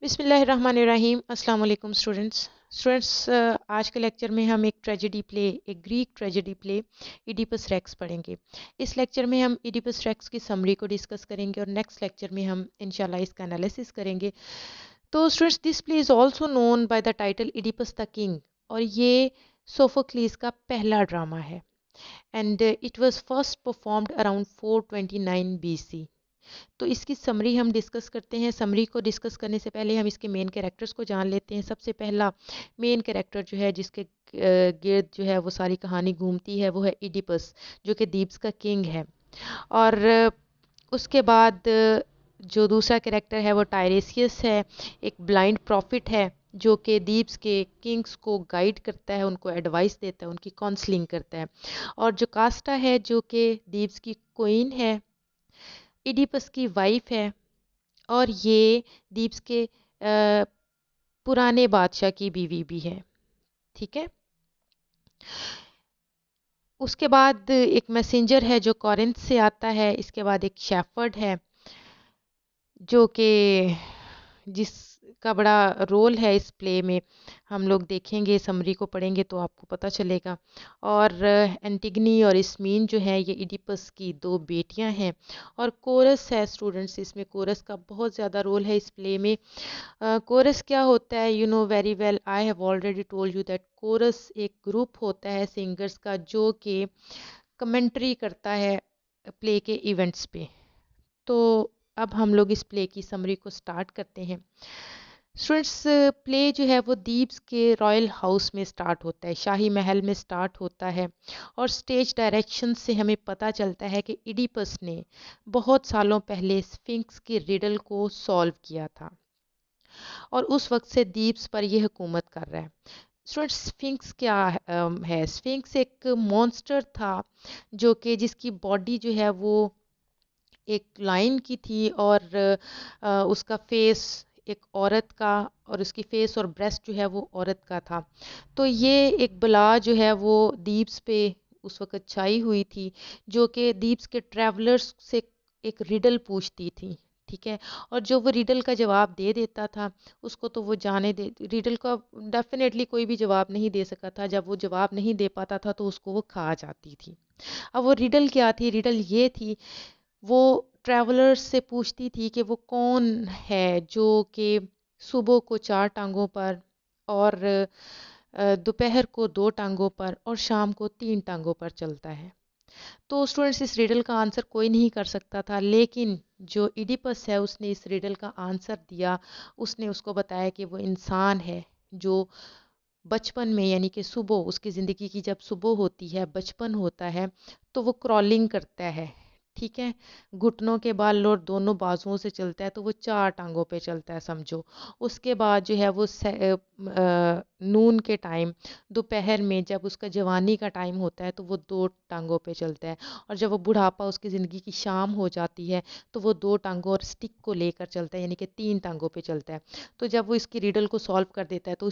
بسم اللہ الرحمن الرحیم۔ السلام علیکم اسٹوڈنٹس، آج کے لیکچر میں ہم ایک گریک ٹریجڈی پلے ایڈیپس ریکس پڑھیں گے۔ اس لیکچر میں ہم ایڈیپس ریکس کی سمری کو ڈسکس کریں گے اور نیکسٹ لیکچر میں ہم انشاءاللہ اس کا انالیسس کریں گے۔ تو students, this play is also known by the title Oedipus the king, اور یہ سوفوکلیس کا پہلا ڈرامہ ہے and it was first performed around 429 BC۔ تو اس کی سمری ہم ڈسکس کرتے ہیں۔ سمری کو ڈسکس کرنے سے پہلے ہم اس کے مین کیریکٹرز کو جان لیتے ہیں۔ سب سے پہلا مین کیریکٹر جو ہے، جس کے گرد جو ہے وہ ساری کہانی گھومتی ہے، وہ ہے ایڈیپس، جو کہ دیپس کا کنگ ہے۔ اور اس کے بعد جو دوسرا کیریکٹر ہے وہ ٹائریسیس ہے، ایک بلائنڈ پروفٹ ہے جو کہ دیپس کے کنگز کو گائیڈ کرتا ہے، ان کو ایڈوائس دیتا ہے، ان کی کاؤنسلنگ کرتا ہے۔ اور جو کاسٹا ہے، جو کہ دیپس کی کوئین ہے، ایڈیپس کی وائف ہے، اور یہ دیپس کے پرانے بادشاہ کی بیوی بھی ہے۔ ٹھیک ہے۔ اس کے بعد ایک میسنجر ہے جو کورنتھ سے آتا ہے۔ اس کے بعد ایک شیفرڈ ہے جو کہ جس کا بڑا رول ہے اس پلے میں، ہم لوگ دیکھیں گے، سمری کو پڑھیں گے تو آپ کو پتہ چلے گا۔ اور انٹیگنی اور اسمین جو ہے، یہ ایڈیپس کی دو بیٹیاں ہیں۔ اور کورس ہے اسٹوڈنٹس، اس میں کورس کا بہت زیادہ رول ہے اس پلے میں۔ کورس کیا ہوتا ہے؟ You know very well, I have already told you that course ایک گروپ ہوتا ہے سنگرز کا جو کہ کمنٹری کرتا ہے پلے کے ایونٹس پہ۔ تو اب ہم لوگ اس پلے کی سمری کو سٹارٹ کرتے ہیں۔ اسٹوڈنٹس، پلے جو ہے وہ دیپس کے رائل ہاؤس میں سٹارٹ ہوتا ہے، شاہی محل میں سٹارٹ ہوتا ہے، اور سٹیج ڈائریکشن سے ہمیں پتہ چلتا ہے کہ ایڈیپس نے بہت سالوں پہلے سفنکس کی ریڈل کو سولو کیا تھا، اور اس وقت سے دیپس پر یہ حکومت کر رہا ہے۔ اسٹوڈنٹس، سفنکس کیا ہے؟ سفنکس ایک مونسٹر تھا جو کہ جس کی باڈی جو ہے وہ ایک لائن کی تھی، اور اس کا فیس ایک عورت کا، اور اس کی فیس اور بریسٹ جو ہے وہ عورت کا تھا۔ تو یہ ایک بلا جو ہے وہ دیپس پہ اس وقت چھائی ہوئی تھی، جو کہ دیپس کے ٹریولرز سے ایک ریڈل پوچھتی تھی۔ ٹھیک ہے۔ اور جو وہ ریڈل کا جواب دے دیتا تھا، اس کو تو وہ جانے دے، ریڈل کا ڈیفینیٹلی کوئی بھی جواب نہیں دے سکا تھا۔ جب وہ جواب نہیں دے پاتا تھا تو اس کو وہ کھا جاتی تھی۔ اب وہ ریڈل کیا تھی؟ ریڈل یہ تھی، وہ ٹریولرز سے پوچھتی تھی کہ وہ کون ہے جو کہ صبح کو 4 ٹانگوں پر، اور دوپہر کو 2 ٹانگوں پر، اور شام کو 3 ٹانگوں پر چلتا ہے۔ تو اسٹوڈنٹس، اس ریڈل کا آنسر کوئی نہیں کر سکتا تھا، لیکن جو ایڈیپس ہے اس نے اس ریڈل کا آنسر دیا۔ اس نے اس کو بتایا کہ وہ انسان ہے جو بچپن میں، یعنی کہ صبح، اس کی زندگی کی جب صبح ہوتی ہے، بچپن ہوتا ہے، تو وہ کرالنگ کرتا ہے۔ ٹھیک ہے۔ گھٹنوں کے بال اور دونوں بازوؤں سے چلتا ہے، تو وہ 4 ٹانگوں پہ چلتا ہے سمجھو۔ اس کے بعد جو ہے وہ نون کے ٹائم، دوپہر میں جب اس کا جوانی کا ٹائم ہوتا ہے، تو وہ 2 ٹانگوں پہ چلتا ہے، اور جب وہ بڑھاپا، اس کی زندگی کی شام ہو جاتی ہے، تو وہ 2 ٹانگوں اور سٹک کو لے کر چلتا ہے، یعنی کہ 3 ٹانگوں پہ چلتا ہے۔ تو جب وہ اس کی ریڈل کو سولو کر دیتا ہے، تو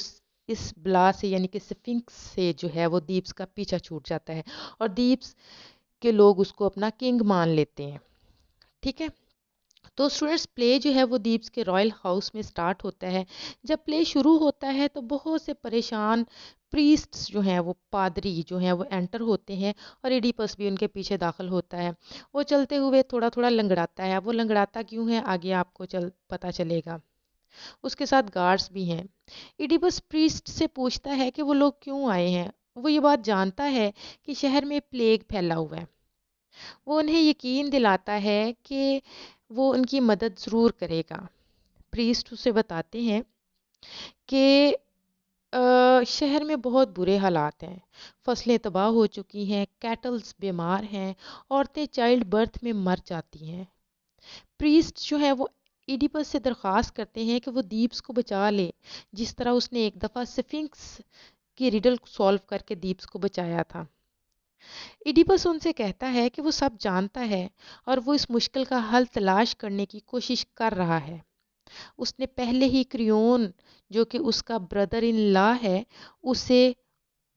اس بلا سے، یعنی کہ سفنکس سے جو ہے وہ دیپس کا پیچھا چھوٹ جاتا ہے، اور دیپس کے لوگ اس کو اپنا کنگ مان لیتے ہیں۔ ٹھیک ہے۔ تو اسٹوڈنٹس، پلے جو ہے وہ دیپس کے رائل ہاؤس میں سٹارٹ ہوتا ہے۔ جب پلے شروع ہوتا ہے تو بہت سے پریشان پریسٹس جو ہیں، وہ پادری جو ہیں، وہ انٹر ہوتے ہیں، اور ایڈیپس بھی ان کے پیچھے داخل ہوتا ہے۔ وہ چلتے ہوئے تھوڑا تھوڑا لنگڑاتا ہے۔ وہ لنگڑاتا کیوں ہے، آگے آپ کو پتہ چلے گا۔ اس کے ساتھ گارڈز بھی ہیں۔ ایڈیپس پریسٹ سے پوچھتا ہے کہ وہ لوگ کیوں آئے ہیں۔ وہ یہ بات جانتا ہے کہ شہر میں پلیگ پھیلا ہوا ہے۔ وہ انہیں یقین دلاتا ہے کہ وہ ان کی مدد ضرور کرے گا۔ پریسٹ اسے بتاتے ہیں کہ شہر میں بہت برے حالات ہیں، فصلیں تباہ ہو چکی ہیں، کیٹلز بیمار ہیں، عورتیں چائلڈ برتھ میں مر جاتی ہیں۔ پریسٹ جو ہے وہ ایڈیپس سے درخواست کرتے ہیں کہ وہ دیپس کو بچا لے، جس طرح اس نے ایک دفعہ سفنکس کی ریڈل سولو کر کے دیپس کو بچایا تھا۔ ایڈیپس ان سے کہتا ہے کہ وہ سب جانتا ہے، اور وہ اس مشکل کا حل تلاش کرنے کی کوشش کر رہا ہے۔ اس نے پہلے ہی کریون، جو کہ اس کا بردر ان لا ہے، اسے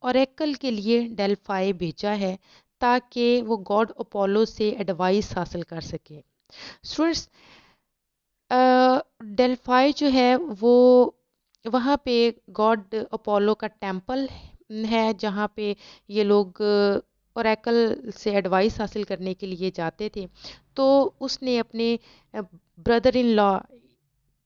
اوریکل کے لیے ڈیلفائی بھیجا ہے تاکہ وہ گاڈ اپولو سے ایڈوائس حاصل کر سکے۔ اسٹوڈنٹس، ڈیلفائی جو ہے وہ وہاں پہ گاڈ اپولو کا ٹیمپل ہے جہاں پہ یہ لوگ اوریکل سے ایڈوائس حاصل کرنے کے لیے جاتے تھے. تو اس نے اپنے بردر ان لا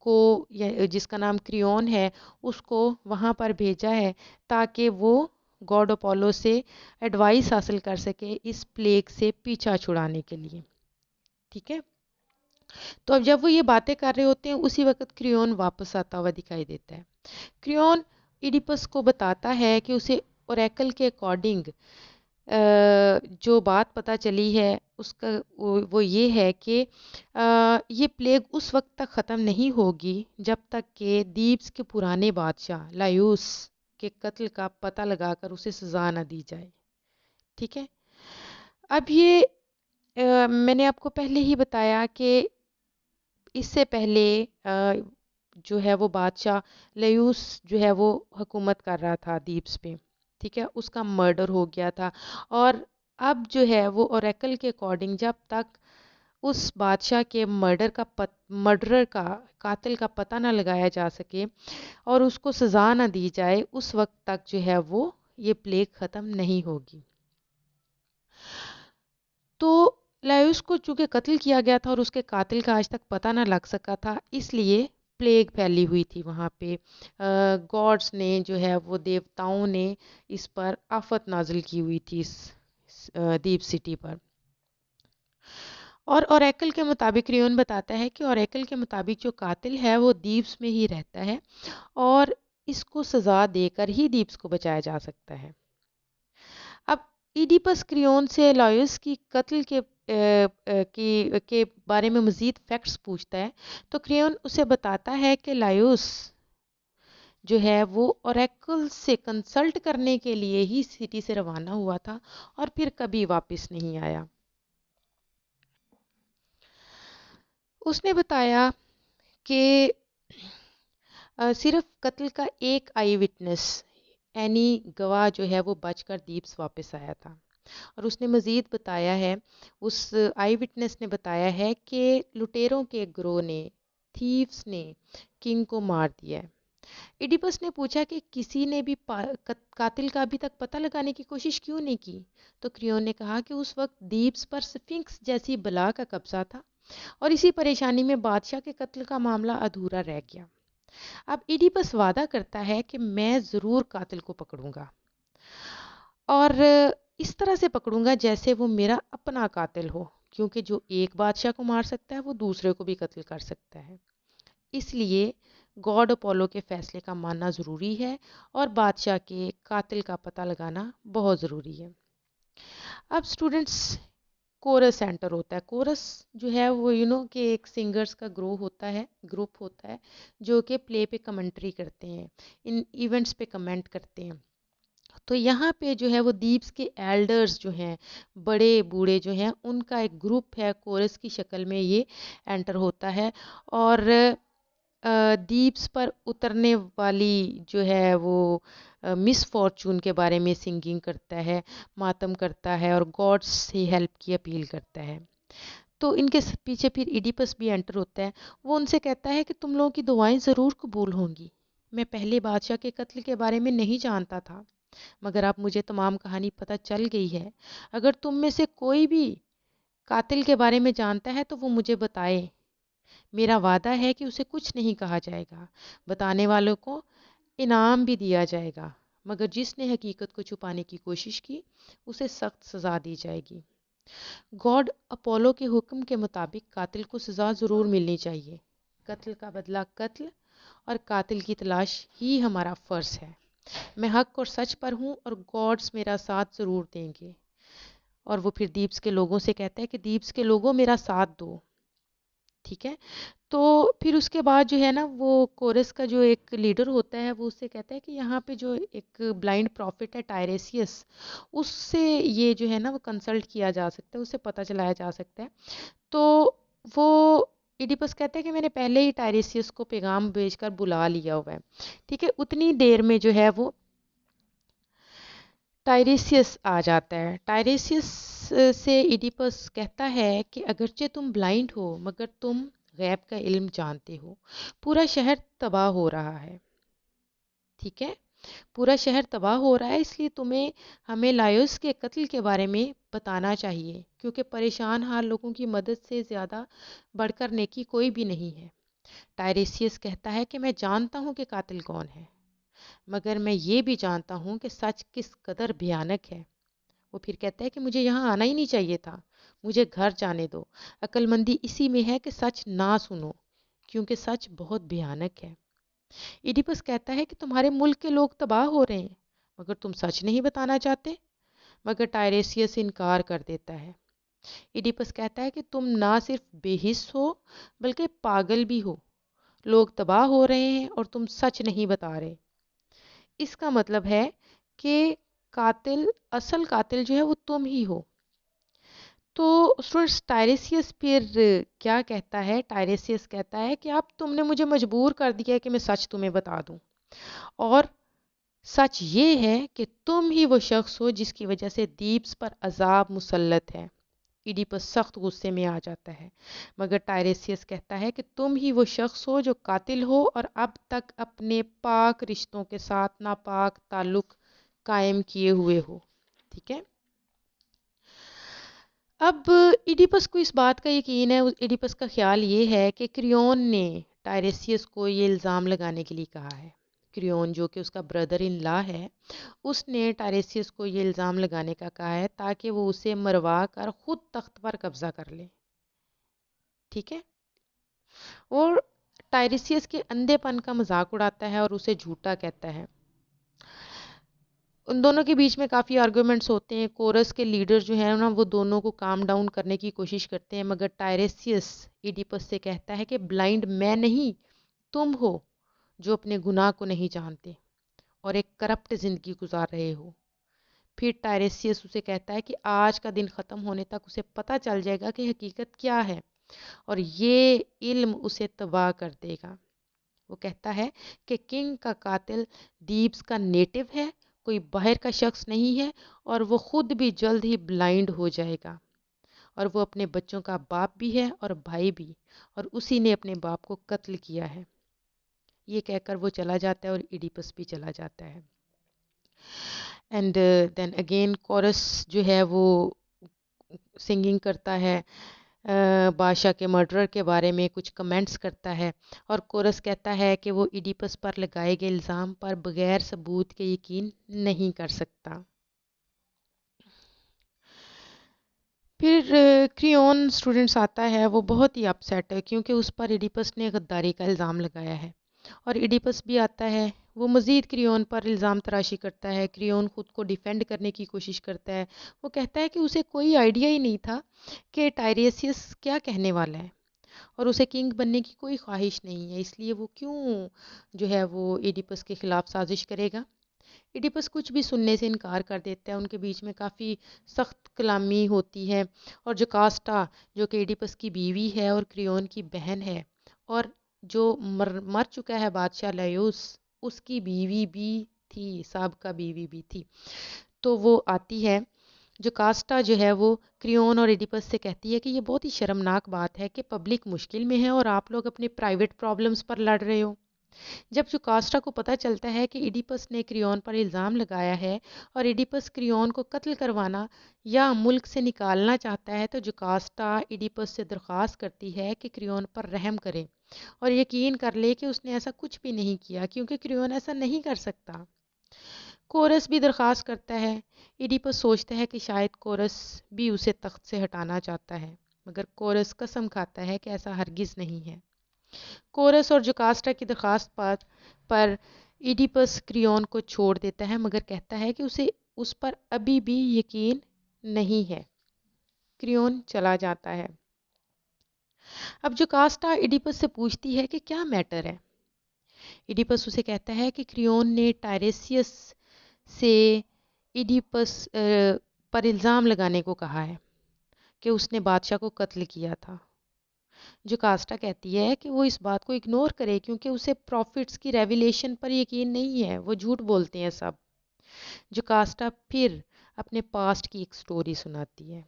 کو جس کا نام کریون ہے اس کو وہاں پر بھیجا ہے تاکہ وہ گاڈ اپولو سے ایڈوائس حاصل کر سکے اس پلیگ سے پیچھا چھڑانے کے لیے. ٹھیک ہے. تو اب جب وہ یہ باتیں کر رہے ہوتے ہیں اسی وقت کریون واپس آتا ہوا دکھائی دیتا ہے. کریون ایڈیپس کو بتاتا ہے کہ اسے اوریکل کے اکارڈنگ جو بات پتہ چلی ہے اس کا وہ یہ ہے کہ یہ پلیگ اس وقت تک ختم نہیں ہوگی جب تک کہ دیپس کے پرانے بادشاہ لایوس کے قتل کا پتہ لگا کر اسے سزا نہ دی جائے. ٹھیک ہے. اب یہ میں نے آپ کو پہلے ہی بتایا کہ اس سے پہلے جو ہے وہ بادشاہ لیوس جو ہے وہ حکومت کر رہا تھا دیپس پہ. ٹھیک ہے. اس کا مرڈر ہو گیا تھا اور اب جو ہے وہ اوریکل کے اکارڈنگ جب تک اس بادشاہ کے مرڈرر کا قاتل کا پتہ نہ لگایا جا سکے اور اس کو سزا نہ دی جائے اس وقت تک جو ہے وہ یہ پلیگ ختم نہیں ہوگی. تو لایوس کو چونکہ قتل کیا گیا تھا اور اس کے قاتل کا آج تک پتہ نہ لگ سکا تھا اس لیے پلیگ پھیلی ہوئی تھی وہاں پہ. گاڈس نے جو ہے وہ دیوتاؤں نے اس پر آفت نازل کی ہوئی تھی اس دیپ سٹی پر. اور اوریکل کے مطابق کریون بتاتا ہے کہ اوریکل کے مطابق جو قاتل ہے وہ دیپس میں ہی رہتا ہے اور اس کو سزا دے کر ہی دیپس کو بچایا جا سکتا ہے. اب ایڈیپس کریون سے لایوس کی قتل کے بارے میں مزید فیکٹس پوچھتا ہے تو کریون اسے بتاتا ہے کہ لایوس جو ہے وہ اوریکل سے کنسلٹ کرنے کے لیے ہی سٹی سے روانہ ہوا تھا اور پھر کبھی واپس نہیں آیا. اس نے بتایا کہ صرف قتل کا ایک آئی وٹنس اینی گواہ جو ہے وہ بچ کر دیپس واپس آیا تھا. اور اس نے مزید بتایا ہے اس آئی وٹنس نے بتایا ہے کہ لٹیروں کے گروہ نے تھیفز نے کنگ کو مار دیا ہے. ایڈیپس نے پوچھا کہ کسی نے بھی قاتل کا ابھی تک پتہ لگانے کی کوشش کیوں نہیں کی تو کریون نے کہا کہ اس وقت دیپس پر سفنکس جیسی بلا کا قبضہ تھا اور اسی پریشانی میں بادشاہ کے قتل کا معاملہ ادھورا رہ گیا. اب ایڈیپس وعدہ کرتا ہے کہ میں ضرور قاتل کو پکڑوں گا اور اس طرح سے پکڑوں گا جیسے وہ میرا اپنا قاتل ہو کیونکہ جو ایک بادشاہ کو مار سکتا ہے وہ دوسرے کو بھی قتل کر سکتا ہے. اس لیے گاڈ اپولو کے فیصلے کا ماننا ضروری ہے اور بادشاہ کے قاتل کا پتہ لگانا بہت ضروری ہے. اب سٹوڈنٹس کورس سینٹر ہوتا ہے. کورس جو ہے وہ کہ ایک سنگرز کا گروپ ہوتا ہے جو کہ پلے پہ کمنٹری کرتے ہیں ان ایونٹس پہ کمنٹ کرتے ہیں. تو یہاں پہ جو ہے وہ دیپس کے ایلڈرز جو ہیں بڑے بوڑھے جو ہیں ان کا ایک گروپ ہے کورس کی شکل میں یہ انٹر ہوتا ہے اور دیپس پر اترنے والی جو ہے وہ مس فارچون کے بارے میں سنگنگ کرتا ہے ماتم کرتا ہے اور گاڈ سے ہیلپ کی اپیل کرتا ہے. تو ان کے پیچھے پھر ایڈیپس بھی انٹر ہوتا ہے. وہ ان سے کہتا ہے کہ تم لوگوں کی دعائیں ضرور قبول ہوں گی. میں پہلے بادشاہ کے قتل کے بارے میں نہیں جانتا تھا مگر اب مجھے تمام کہانی پتہ چل گئی ہے. اگر تم میں سے کوئی بھی قاتل کے بارے میں جانتا ہے تو وہ مجھے بتائے. میرا وعدہ ہے کہ اسے کچھ نہیں کہا جائے گا. بتانے والوں کو انعام بھی دیا جائے گا مگر جس نے حقیقت کو چھپانے کی کوشش کی اسے سخت سزا دی جائے گی. گاڈ اپولو کے حکم کے مطابق قاتل کو سزا ضرور ملنی چاہیے. قتل کا بدلہ قتل اور قاتل کی تلاش ہی ہمارا فرض ہے. میں حق اور سچ پر ہوں اور گاڈز میرا ساتھ ضرور دیں گے. اور وہ پھر دیپس کے لوگوں سے کہتا ہے کہ دیپس کے لوگوں میرا ساتھ دو. ٹھیک ہے. تو پھر اس کے بعد جو ہے نا وہ کورس کا جو ایک لیڈر ہوتا ہے وہ اس سے کہتا ہے کہ یہاں پہ جو ایک بلائنڈ پروفٹ ہے ٹائریسیس اس سے یہ جو ہے نا وہ کنسلٹ کیا جا سکتا ہے اسے پتہ چلایا جا سکتا ہے. تو وہ ایڈیپس کہتا ہے کہ میں نے پہلے ہی ٹائریسیس کو پیغام بھیج کر بلا لیا ہوا ہے. ٹھیک ہے. اتنی دیر میں جو ہے وہ ٹائریسیس آ جاتا ہے. ٹائریسیس سے ایڈیپس کہتا ہے کہ اگرچہ تم بلائنڈ ہو مگر تم غیب کا علم جانتے ہو، پورا شہر تباہ ہو رہا ہے، ٹھیک ہے، پورا شہر تباہ ہو رہا ہے، اس لیے تمہیں ہمیں لائیوس کے قتل کے بارے میں بتانا چاہیے، کیونکہ پریشان حال لوگوں کی مدد سے زیادہ بڑھ کر نیکی کوئی بھی نہیں ہے۔ ٹائریسیس کہتا ہے کہ میں جانتا ہوں کہ قاتل کون ہے، مگر میں یہ بھی جانتا ہوں کہ سچ کس قدر بھیانک ہے۔ وہ پھر کہتا ہے کہ مجھے یہاں آنا ہی نہیں چاہیے تھا، مجھے گھر جانے دو، عقل مندی اسی میں ہے کہ سچ نہ سنو، کیونکہ سچ بہت بھیانک ہے۔ ایڈیپس کہتا ہے کہ تمہارے ملک کے لوگ تباہ ہو رہے ہیں، مگر تم سچ نہیں بتانا چاہتے، مگر ٹائریسیس انکار کر دیتا ہے۔ ایڈیپس کہتا ہے کہ تم نہ صرف بے حس ہو بلکہ پاگل بھی ہو، لوگ تباہ ہو رہے ہیں اور تم سچ نہیں بتا رہے۔ اس کا مطلب ہے کہ قاتل، اصل قاتل جو ہے وہ تم ہی ہو۔ تو اسٹوڈنٹس ٹائریسیس پھر کیا کہتا ہے؟ ٹائریسیس کہتا ہے کہ اب تم نے مجھے مجبور کر دیا ہے کہ میں سچ تمہیں بتا دوں، اور سچ یہ ہے کہ تم ہی وہ شخص ہو جس کی وجہ سے دیپس پر عذاب مسلط ہے۔ ایڈیپس سخت غصے میں آ جاتا ہے، مگر ٹائریسیس کہتا ہے کہ تم ہی وہ شخص ہو جو قاتل ہو اور اب تک اپنے پاک رشتوں کے ساتھ ناپاک تعلق قائم کیے ہوئے ہو، ٹھیک ہے۔ اب ایڈیپس کو اس بات کا یقین ہے، ایڈیپس کا خیال یہ ہے کہ کریون نے ٹائریسیس کو یہ الزام لگانے کے لیے کہا ہے۔ کریون جو کہ اس کا بردر ان لا ہے، اس نے ٹائریسیس کو یہ الزام لگانے کا کہا ہے تاکہ وہ اسے مروا کر خود تخت پر قبضہ کر لے، ٹھیک ہے، اور ٹائریسیس کے اندھے پن کا مذاق اڑاتا ہے اور اسے جھوٹا کہتا ہے۔ ان دونوں کے بیچ میں کافی آرگومنٹس ہوتے ہیں، کورس کے لیڈر جو ہیں نا وہ دونوں کو کام ڈاؤن کرنے کی کوشش کرتے ہیں، مگر ٹائریسیس ایڈیپس سے کہتا ہے کہ بلائنڈ میں نہیں، تم ہو جو اپنے گناہ کو نہیں جانتے اور ایک کرپٹ زندگی گزار رہے ہو۔ پھر ٹائریسیس اسے کہتا ہے کہ آج کا دن ختم ہونے تک اسے پتہ چل جائے گا کہ حقیقت کیا ہے، اور یہ علم اسے تباہ کر دے گا۔ وہ کہتا ہے کہ کنگ کا قاتل دیپس کا نیٹو ہے، کوئی باہر کا شخص نہیں ہے، اور وہ خود بھی جلد ہی بلائنڈ ہو جائے گا، اور وہ اپنے بچوں کا باپ بھی ہے اور بھائی بھی، اور اسی نے اپنے باپ کو قتل کیا ہے۔ یہ کہہ کر وہ چلا جاتا ہے اور ایڈیپس بھی چلا جاتا ہے۔ اینڈ دین اگین کورس جو ہے وہ سنگنگ کرتا ہے، بادشاہ کے مرڈرر کے بارے میں کچھ کمنٹس کرتا ہے، اور کورس کہتا ہے کہ وہ ایڈیپس پر لگائے گئے الزام پر بغیر ثبوت کے یقین نہیں کر سکتا۔ پھر کریون اسٹوڈنٹس آتا ہے، وہ بہت ہی اپسیٹ ہے کیونکہ اس پر ایڈیپس نے غداری کا الزام لگایا ہے، اور ایڈیپس بھی آتا ہے، وہ مزید کریون پر الزام تراشی کرتا ہے۔ کریون خود کو ڈیفینڈ کرنے کی کوشش کرتا ہے، وہ کہتا ہے کہ اسے کوئی آئیڈیا ہی نہیں تھا کہ ٹائریسیس کیا کہنے والا ہے، اور اسے کنگ بننے کی کوئی خواہش نہیں ہے، اس لیے وہ کیوں جو ہے وہ ایڈیپس کے خلاف سازش کرے گا۔ ایڈیپس کچھ بھی سننے سے انکار کر دیتا ہے، ان کے بیچ میں کافی سخت کلامی ہوتی ہے، اور جوکاسٹا جو کہ ایڈیپس کی بیوی ہے اور کریون کی بہن ہے، اور جو مر چکا ہے بادشاہ لائیوس، اس کی بیوی بھی تھی، سابقہ بیوی بھی تھی، تو وہ آتی ہے۔ جوکاسٹا جو ہے وہ کریون اور ایڈیپس سے کہتی ہے کہ یہ بہت ہی شرمناک بات ہے کہ پبلک مشکل میں ہے اور آپ لوگ اپنے پرائیویٹ پرابلمز پر لڑ رہے ہو۔ جب جوکاسٹا کو پتہ چلتا ہے کہ ایڈیپس نے کریون پر الزام لگایا ہے اور ایڈیپس کریون کو قتل کروانا یا ملک سے نکالنا چاہتا ہے، تو جوکاسٹا ایڈیپس سے درخواست کرتی ہے کہ کریون پر رحم کرے اور یقین کر لے کہ اس نے ایسا کچھ بھی نہیں کیا، کیونکہ کریون ایسا نہیں کر سکتا۔ کورس بھی درخواست کرتا ہے، ایڈیپس سوچتا ہے کہ شاید کورس بھی اسے تخت سے ہٹانا چاہتا ہے، مگر کورس قسم کھاتا ہے کہ ایسا ہرگز نہیں ہے۔ کورس اور جوکاسٹا کی درخواست پر ایڈیپس کریون کو چھوڑ دیتا ہے، مگر کہتا ہے کہ اسے اس پر ابھی بھی یقین نہیں ہے۔ کریون چلا جاتا ہے۔ اب جوکاسٹا ایڈیپس سے پوچھتی ہے کہ کیا میٹر ہے۔ ایڈیپس اسے کہتا ہے کہ کریون نے ٹائریسیس سے ایڈیپس پر الزام لگانے کو کہا ہے کہ اس نے بادشاہ کو قتل کیا تھا۔ جوکاسٹا کہتی ہے کہ وہ اس بات کو اگنور کرے کیونکہ اسے پروفٹس کی ریویلیشن پر یقین نہیں ہے، وہ جھوٹ بولتے ہیں سب۔ جوکاسٹا پھر اپنے پاسٹ کی ایک سٹوری سناتی ہے۔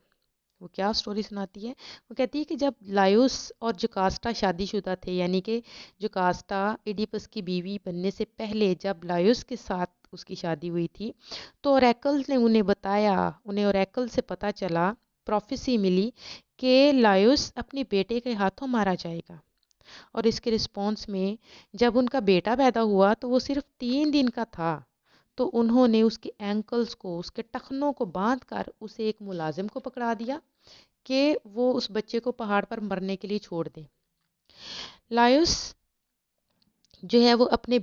وہ کیا سٹوری سناتی ہے؟ وہ کہتی ہے کہ جب لائوس اور جوکاسٹا شادی شدہ تھے، یعنی کہ جوکاسٹا ایڈیپس کی بیوی بننے سے پہلے جب لائوس کے ساتھ اس کی شادی ہوئی تھی، تو اوریکل نے انہیں بتایا، انہیں اوریکل سے پتہ چلا، پروفیسی ملی کہ لائوس اپنے بیٹے کے ہاتھوں مارا جائے گا، اور اس کے رسپانس میں جب ان کا بیٹا پیدا ہوا تو وہ صرف 3 دن کا تھا، تو انہوں نے اس کے اینکلز کو، اس کے ٹخنوں کو باندھ کر اسے ایک ملازم کو پکڑا دیا کہ وہ اس بچے کو پہاڑ پر مرنے کے لیے چھوڑ دے۔ لائوس جو ہے وہ اپنے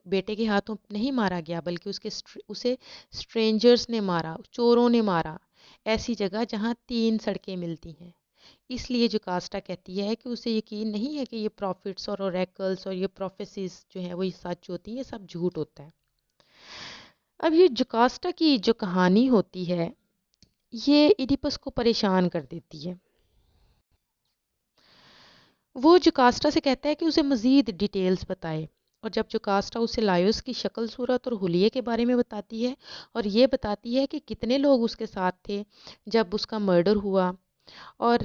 بیٹے کے ہاتھوں نہیں مارا گیا، بلکہ اسے اسٹرینجرز نے مارا، چوروں نے مارا، ایسی جگہ جہاں 3 سڑکیں ملتی ہیں۔ اس لیے جو کاسٹا کہتی ہے کہ اسے یقین نہیں ہے کہ یہ پروفٹس اور اوریکلز اور یہ پروفیسیز جو ہیں وہ یہ سچ ہوتی ہیں، یہ سب جھوٹ ہوتا ہے۔ اب یہ جوکاسٹا کی جو کہانی ہوتی ہے یہ ایڈیپس کو پریشان کر دیتی ہے۔ وہ جوکاسٹا سے کہتا ہے کہ اسے مزید ڈیٹیلز بتائے، اور جب جوکاسٹا اسے لائوس کی شکل صورت اور حلیے کے بارے میں بتاتی ہے، اور یہ بتاتی ہے کہ کتنے لوگ اس کے ساتھ تھے جب اس کا مرڈر ہوا، اور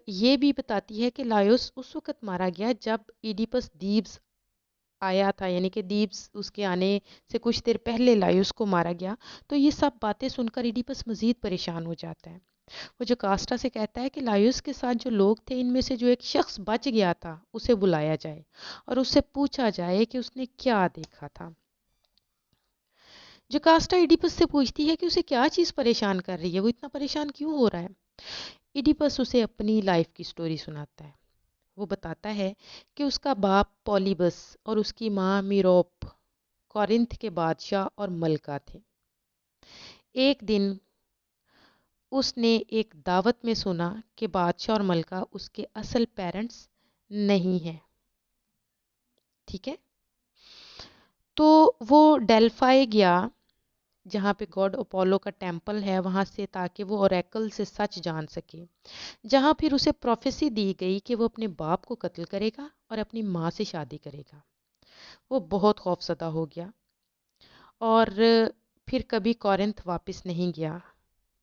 یہ بھی بتاتی ہے کہ لائوس اس وقت مارا گیا جب ایڈیپس دیبس آیا تھا، یعنی کہ دیبس اس کے آنے سے کچھ دیر پہلے لائوس کو مارا گیا، تو یہ سب باتیں سن کر ایڈیپس مزید پریشان ہو جاتا ہے۔ وہ جو کاسٹا سے کہتا ہے کہ لائوس کے ساتھ جو لوگ تھے ان میں سے جو ایک شخص بچ گیا تھا اسے بلایا جائے اور اس سے پوچھا جائے کہ اس نے کیا دیکھا تھا۔ جو کاسٹا ایڈیپس سے پوچھتی ہے کہ اسے کیا چیز پریشان کر رہی ہے، وہ اتنا پریشان کیوں ہو رہا ہے۔ ایڈیپس اسے اپنی لائف کی سٹوری سناتا ہے۔ وہ بتاتا ہے کہ اس کا باپ پولیبس اور اس کی ماں میروپ کورنتھ کے بادشاہ اور ملکہ تھے۔ ایک دن اس نے ایک دعوت میں سنا کہ بادشاہ اور ملکہ اس کے اصل پیرنٹس نہیں ہیں، ٹھیک ہے؟ تو وہ ڈیلفائی گیا جہاں پہ گاڈ اپولو کا ٹیمپل ہے وہاں سے، تاکہ وہ اوریکل سے سچ جان سکے، جہاں پھر اسے پروفیسی دی گئی کہ وہ اپنے باپ کو قتل کرے گا اور اپنی ماں سے شادی کرے گا۔ وہ بہت خوف زدہ ہو گیا اور پھر کبھی کورنتھ واپس نہیں گیا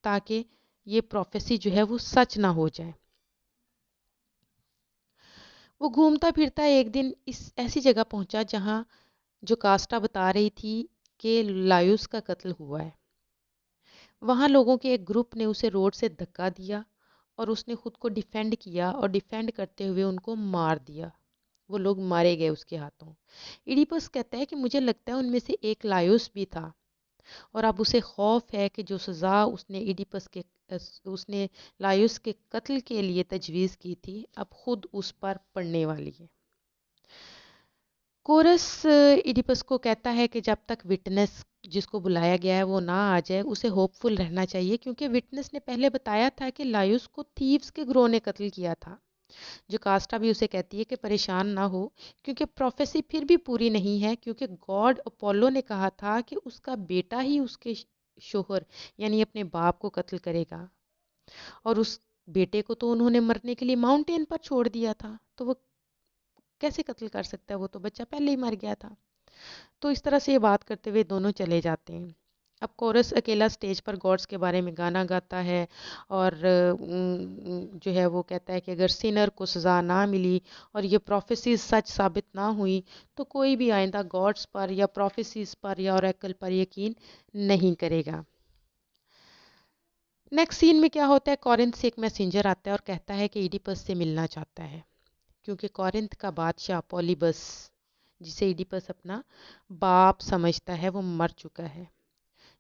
تاکہ یہ پروفیسی جو ہے وہ سچ نہ ہو جائے۔ وہ گھومتا پھرتا ایک دن ایسی جگہ پہنچا جہاں جو کاسٹا بتا رہی تھی کہ لائوس کا قتل ہوا ہے۔ وہاں لوگوں کے ایک گروپ نے اسے روڈ سے دھکا دیا اور اس نے خود کو ڈیفینڈ کیا اور ڈیفینڈ کرتے ہوئے ان کو مار دیا۔ وہ لوگ مارے گئے اس کے ہاتھوں۔ ایڈیپس کہتا ہے کہ مجھے لگتا ہے ان میں سے ایک لائوس بھی تھا، اور اب اسے خوف ہے کہ جو سزا اس نے لائوس کے قتل کے لیے تجویز کی تھی اب خود اس پر پڑنے والی ہے۔ کورس ایڈیپس کو کہتا ہے کہ جب تک وٹنس جس کو بلایا گیا ہے وہ نہ آ جائے اسے ہوپ فل رہنا چاہیے، کیونکہ وٹنس نے پہلے بتایا تھا کہ لائوس کو تھیوس کے گروہ نے قتل کیا تھا۔ جو کاسٹا بھی اسے کہتی ہے کہ پریشان نہ ہو، کیونکہ پروفیسی پھر بھی پوری نہیں ہے، کیونکہ گاڈ اپولو نے کہا تھا کہ اس کا بیٹا ہی اس کے شوہر یعنی اپنے باپ کو قتل کرے گا، اور اس بیٹے کو تو انہوں نے مرنے کے لیے ماؤنٹین پر چھوڑ دیا تھا، تو وہ کیسے قتل کر سکتا ہے، وہ تو بچہ پہلے ہی مر گیا تھا۔ تو اس طرح سے یہ بات کرتے ہوئے دونوں چلے جاتے ہیں۔ اب کورس اکیلا سٹیج پر گاڈس کے بارے میں گانا گاتا ہے اور جو ہے وہ کہتا ہے کہ اگر سینر کو سزا نہ ملی اور یہ پروفیسیز سچ ثابت نہ ہوئی تو کوئی بھی آئندہ گاڈس پر یا پروفیسیز پر یا اوریکل پر یقین نہیں کرے گا۔ نیکسٹ سین میں کیا ہوتا ہے، کورنتھ سے ایک میسنجر آتا ہے اور کہتا ہے کہ ایڈیپس سے ملنا چاہتا ہے، کیونکہ کورنتھ کا بادشاہ پولیبس جسے ایڈیپس اپنا باپ سمجھتا ہے وہ مر چکا ہے۔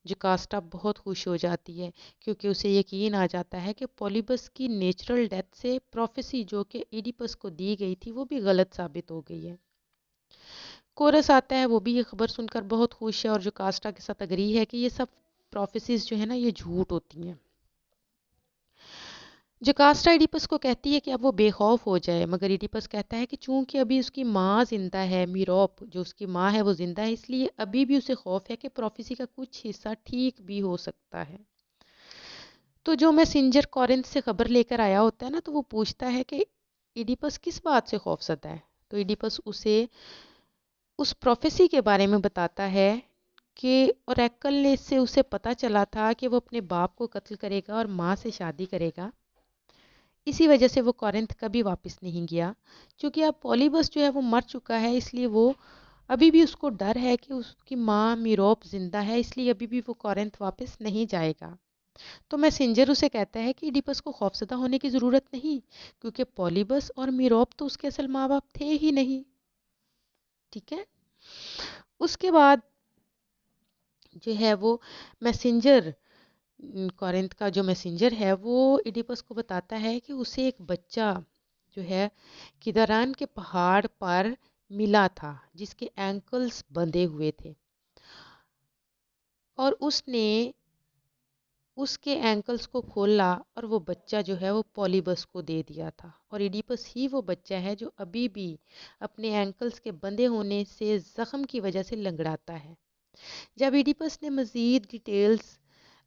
جوکاسٹا بہت خوش ہو جاتی ہے کیونکہ اسے یقین آ جاتا ہے کہ پولیبس کی نیچرل ڈیتھ سے پروفیسی جو کہ ایڈیپس کو دی گئی تھی وہ بھی غلط ثابت ہو گئی ہے۔ کورس آتا ہے، وہ بھی یہ خبر سن کر بہت خوش ہے اور جوکاسٹا کے ساتھ اگری ہے کہ یہ سب پروفیسیز جو ہے نا یہ جھوٹ ہوتی ہیں۔ جوکاسٹا ایڈیپس کو کہتی ہے کہ اب وہ بے خوف ہو جائے، مگر ایڈیپس کہتا ہے کہ چونکہ ابھی اس کی ماں زندہ ہے، میروپ جو اس کی ماں ہے وہ زندہ ہے، اس لیے ابھی بھی اسے خوف ہے کہ پروفیسی کا کچھ حصہ ٹھیک بھی ہو سکتا ہے۔ تو جو میسنجر کورنتھ سے خبر لے کر آیا ہوتا ہے نا، تو وہ پوچھتا ہے کہ ایڈیپس کس بات سے خوف زدہ ہے، تو ایڈیپس اسے اس پروفیسی کے بارے میں بتاتا ہے کہ اوریکل نے اس سے اسے پتہ چلا تھا کہ وہ اپنے باپ کو قتل کرے گا اور ماں سے شادی کرے گا، اسی وجہ سے وہ کورنتھ کبھی واپس نہیں گیا، چونکہ اب پولیبس جو ہے وہ مر چکا ہے، اس لیے وہ ابھی بھی اس کو ڈر ہے کہ اس کی ماں میروپ زندہ ہے، اس لیے ابھی بھی وہ کورنتھ واپس نہیں جائے گا۔ تو میسنجر اسے کہتا ہے کہ ایڈیپس کو خوفزدہ ہونے کی ضرورت نہیں، کیونکہ پولیبس اور میروپ تو اس کے اصل ماں باپ تھے ہی نہیں۔ ٹھیک ہے، اس کے بعد جو ہے وہ میسنجر، کورنتھ کا جو میسنجر ہے وہ ایڈیپس کو بتاتا ہے کہ اسے ایک بچہ جو ہے کیداران کے پہاڑ پر ملا تھا جس کے اینکلز بندھے ہوئے تھے، اور اس نے اس کے اینکلز کو کھولا اور وہ بچہ جو ہے وہ پولیبس کو دے دیا تھا، اور ایڈیپس ہی وہ بچہ ہے جو ابھی بھی اپنے اینکلز کے بندھے ہونے سے زخم کی وجہ سے لنگڑاتا ہے۔ جب ایڈیپس نے مزید ڈیٹیلز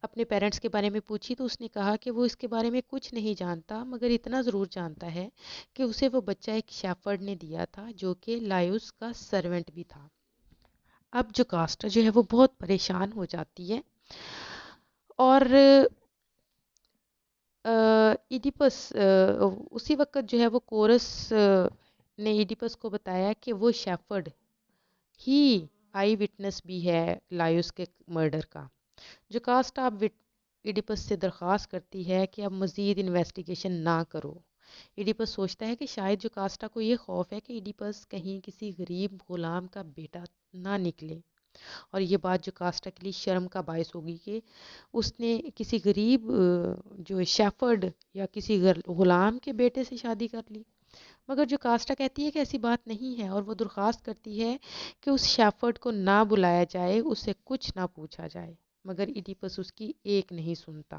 اپنے پیرنٹس کے بارے میں پوچھی تو اس نے کہا کہ وہ اس کے بارے میں کچھ نہیں جانتا، مگر اتنا ضرور جانتا ہے کہ اسے وہ بچہ ایک شیفرڈ نے دیا تھا جو کہ لائیوس کا سرونٹ بھی تھا۔ اب جوکاسٹا جو ہے وہ بہت پریشان ہو جاتی ہے، اور ایڈیپس اسی وقت جو ہے وہ کورس نے ایڈیپس کو بتایا کہ وہ شیفرڈ ہی آئی وٹنس بھی ہے لائیوس کے مرڈر کا۔ جوکاسٹا اب ایڈیپس سے درخواست کرتی ہے کہ اب مزید انویسٹیگیشن نہ کرو۔ ایڈیپس سوچتا ہے کہ شاید جوکاسٹا کو یہ خوف ہے کہ ایڈیپس کہیں کسی غریب غلام کا بیٹا نہ نکلے، اور یہ بات جوکاسٹا کے لیے شرم کا باعث ہوگی کہ اس نے کسی غریب جو شیفرڈ یا کسی غلام کے بیٹے سے شادی کر لی۔ مگر جوکاسٹا کہتی ہے کہ ایسی بات نہیں ہے، اور وہ درخواست کرتی ہے کہ اس شیفرڈ کو نہ بلایا جائے، اس سے کچھ نہ پوچھا جائے، مگر ایڈیپس اس کی ایک نہیں سنتا۔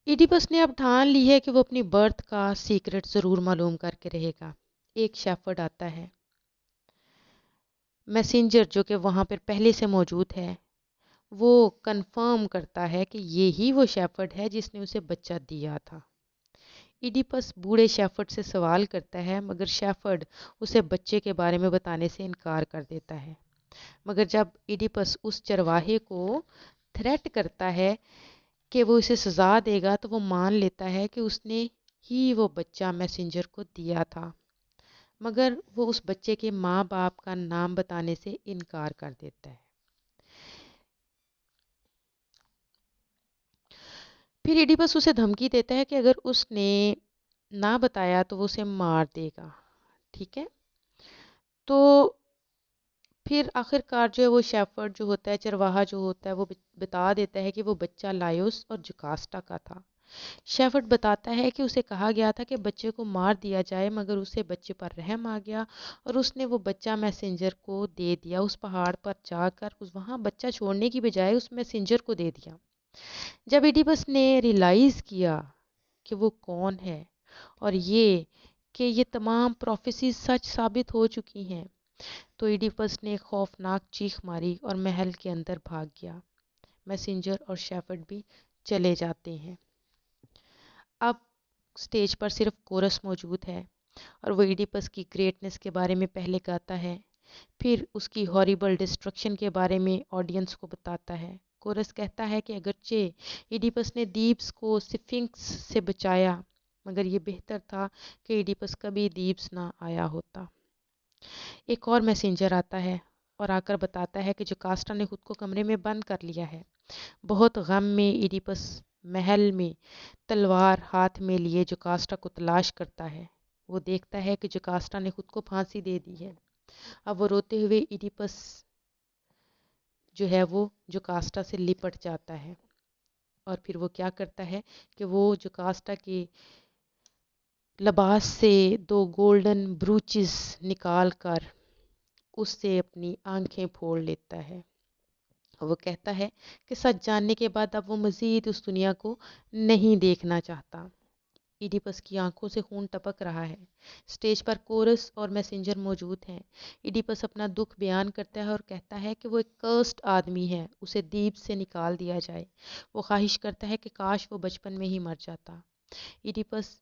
ایڈیپس نے اب ٹھان لی ہے کہ وہ اپنی برتھ کا سیکرٹ ضرور معلوم کر کے رہے گا۔ ایک شیفرڈ آتا ہے، میسنجر جو کہ وہاں پر پہلے سے موجود ہے، وہ کنفرم کرتا ہے کہ یہی وہ شیفرڈ ہے جس نے اسے بچہ دیا تھا۔ ایڈیپس بوڑھے شیفرڈ سے سوال کرتا ہے، مگر شیفرڈ اسے بچے کے بارے میں بتانے سے انکار کر دیتا ہے۔ مگر جب ایڈیپس اس چرواہے کو تھریٹ کرتا ہے کہ وہ اسے سزا دے گا تو وہ مان لیتا ہے کہ اس نے ہی وہ بچہ میسنجر کو دیا تھا، مگر وہ اس بچے کے ماں باپ کا نام بتانے سے انکار کر دیتا ہے۔ پھر ایڈیپس اسے دھمکی دیتا ہے کہ اگر اس نے نہ بتایا تو وہ اسے مار دے گا۔ ٹھیک ہے، تو پھر آخر کار جو ہے وہ شیفرڈ جو ہوتا ہے، چرواہا جو ہوتا ہے، وہ بتا دیتا ہے کہ وہ بچہ لائیوس اور جوکاسٹا کا تھا۔ شیفرڈ بتاتا ہے کہ اسے کہا گیا تھا کہ بچے کو مار دیا جائے، مگر اسے بچے پر رحم آ گیا اور اس نے وہ بچہ میسنجر کو دے دیا۔ اس پہاڑ پر جا کر وہاں بچہ چھوڑنے کی بجائے اس میسنجر کو دے دیا۔ جب ایڈیپس نے ریلائز کیا کہ وہ کون ہے اور یہ کہ یہ تمام پروفیسیز سچ ثابت ہو چکی ہیں، تو ایڈیپس نے خوفناک چیخ ماری اور محل کے اندر بھاگ گیا۔ میسنجر اور شیفرڈ بھی چلے جاتے ہیں۔ اب سٹیج پر صرف کورس موجود ہے، اور وہ ایڈیپس کی گریٹنس کے بارے میں پہلے گاتا ہے، پھر اس کی ہاریبل ڈسٹرکشن کے بارے میں آڈینس کو بتاتا ہے۔ کورس کہتا ہے کہ اگرچہ ایڈیپس نے دیبس کو سفنکس سے بچایا، مگر یہ بہتر تھا کہ ایڈیپس کبھی دیبس نہ آیا ہوتا۔ ایک اور میسنجر آتا ہے اور آ کر بتاتا ہے کہ جوکاسٹا نے خود کو کمرے میں بند کر لیا ہے۔ بہت غم میں ایڈیپس محل میں تلوار ہاتھ میں لیے جوکاسٹا کو تلاش کرتا ہے۔ وہ دیکھتا ہے کہ جوکاسٹا نے خود کو پھانسی دے دی ہے۔ اب وہ روتے ہوئے ایڈیپس جو ہے وہ جوکاسٹا سے لپٹ جاتا ہے، اور پھر وہ کیا کرتا ہے کہ وہ جوکاسٹا کے لباس سے دو گولڈن بروچز نکال کر اس سے اپنی آنکھیں پھوڑ لیتا ہے۔ وہ کہتا ہے کہ سچ جاننے کے بعد اب وہ مزید اس دنیا کو نہیں دیکھنا چاہتا۔ ایڈیپس کی آنکھوں سے خون ٹپک رہا ہے۔ سٹیج پر کورس اور میسنجر موجود ہیں۔ ایڈیپس اپنا دکھ بیان کرتا ہے اور کہتا ہے کہ وہ ایک کرسڈ آدمی ہے، اسے دیپ سے نکال دیا جائے۔ وہ خواہش کرتا ہے کہ کاش وہ بچپن میں ہی مر جاتا۔ ایڈیپس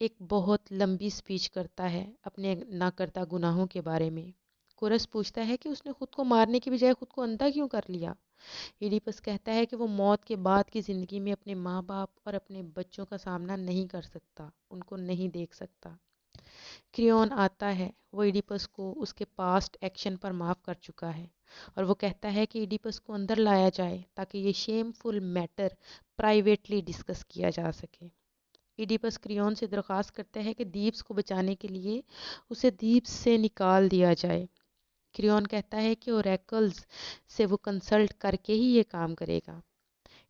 ایک بہت لمبی سپیچ کرتا ہے اپنے نہ کردہ گناہوں کے بارے میں۔ کورس پوچھتا ہے کہ اس نے خود کو مارنے کی بجائے خود کو اندھا کیوں کر لیا۔ ایڈیپس کہتا ہے کہ وہ موت کے بعد کی زندگی میں اپنے ماں باپ اور اپنے بچوں کا سامنا نہیں کر سکتا، ان کو نہیں دیکھ سکتا۔ کریون آتا ہے، وہ ایڈیپس کو اس کے پاسٹ ایکشن پر معاف کر چکا ہے، اور وہ کہتا ہے کہ ایڈیپس کو اندر لایا جائے تاکہ یہ شیم فل میٹر پرائیویٹلی ڈسکس کیا جا سکے۔ ایڈیپس کریون سے درخواست کرتا ہے کہ دیپس کو بچانے کے لیے اسے دیپس سے نکال دیا جائے۔ کریون کہتا ہے کہ اوریکلز سے وہ کنسلٹ کر کے ہی یہ کام کرے گا۔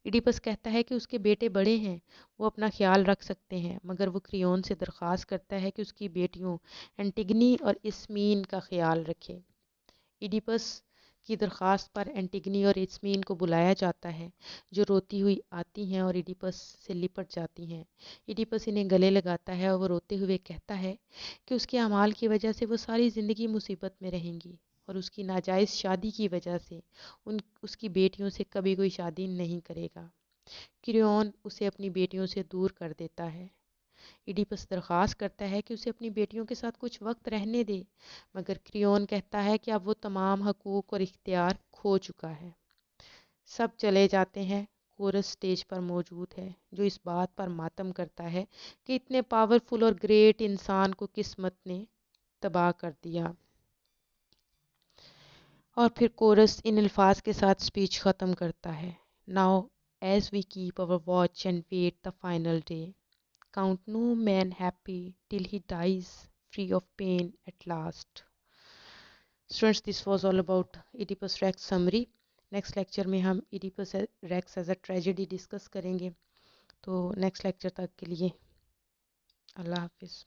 ایڈیپس کہتا ہے کہ اس کے بیٹے بڑے ہیں، وہ اپنا خیال رکھ سکتے ہیں، مگر وہ کریون سے درخواست کرتا ہے کہ اس کی بیٹیوں اینٹیگنی اور اسمین کا خیال رکھے۔ ایڈیپس کی درخواست پر اینٹیگنی اور اسمین کو بلایا جاتا ہے، جو روتی ہوئی آتی ہیں اور ایڈیپس سے لپٹ جاتی ہیں۔ ایڈیپس انہیں گلے لگاتا ہے اور وہ روتے ہوئے کہتا ہے کہ اس کے اعمال کی وجہ سے وہ ساری زندگی مصیبت میں رہیں گی، اور اس کی ناجائز شادی کی وجہ سے اس کی بیٹیوں سے کبھی کوئی شادی نہیں کرے گا۔ کریون اسے اپنی بیٹیوں سے دور کر دیتا ہے۔ ایڈیپس درخواست کرتا ہے کہ اسے اپنی بیٹیوں کے ساتھ کچھ وقت رہنے دے، مگر کریون کہتا ہے کہ اب وہ تمام حقوق اور اختیار کھو چکا ہے۔ سب چلے جاتے ہیں۔ کورس سٹیج پر موجود ہے، جو اس بات پر ماتم کرتا ہے کہ اتنے پاورفل اور گریٹ انسان کو قسمت نے تباہ کر دیا۔ اور پھر کورس ان الفاظ کے ساتھ سپیچ ختم کرتا ہے: "Now as we keep our watch and wait the final day, count no man happy till he dies free of pain at last." Students, this was all about Oedipus Rex summary. Next lecture میں ہم Oedipus Rex as a tragedy discuss کریں گے، تو next lecture تک کے لیے اللہ حافظ۔